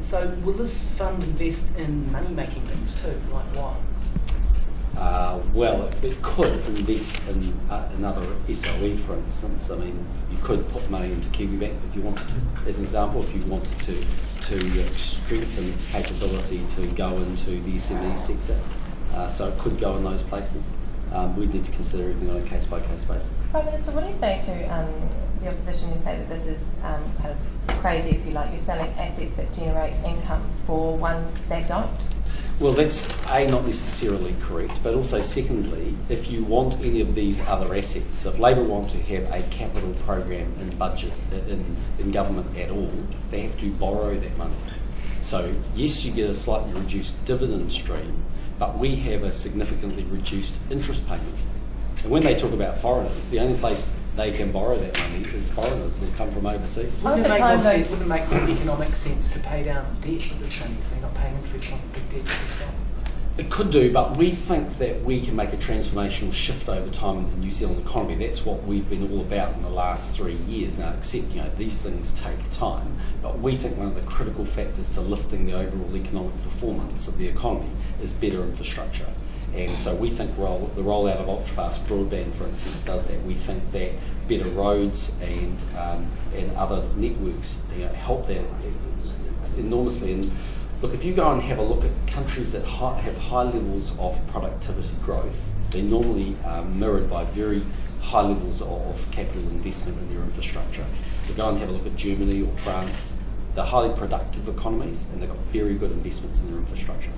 So will this fund invest in money-making things too, like what? Well, it could invest in another SOE, for instance. I mean, you could put money into Kiwibank if you wanted to, as an example, if you wanted to strengthen its capability to go into the SME sector. So it could go in those places. We need to consider everything on a case-by-case basis. Prime Minister, what do you say to the opposition who say that this is kind of crazy, if you like? You're selling assets that generate income for ones that don't? Well, that's not necessarily correct, but also secondly, if you want any of these other assets, so if Labor want to have a capital program in budget, in government at all, they have to borrow that money. So yes, you get a slightly reduced dividend stream, but we have a significantly reduced interest payment. And when they talk about foreigners, the only place they can borrow that money is foreigners that come from overseas. Wouldn't it make more economic sense to pay down debt with this money, so you're not paying interest on the big debt you've got? It could do, but we think that we can make a transformational shift over time in the New Zealand economy. That's what we've been all about in the last 3 years now, except these things take time, but we think one of the critical factors to lifting the overall economic performance of the economy is better infrastructure. And so we think the rollout of ultra-fast broadband, for instance, does that. We think that better roads and other networks help that enormously. And look, if you go and have a look at countries that have high levels of productivity growth, they're normally mirrored by very high levels of capital investment in their infrastructure. So go and have a look at Germany or France. They're highly productive economies and they've got very good investments in their infrastructure.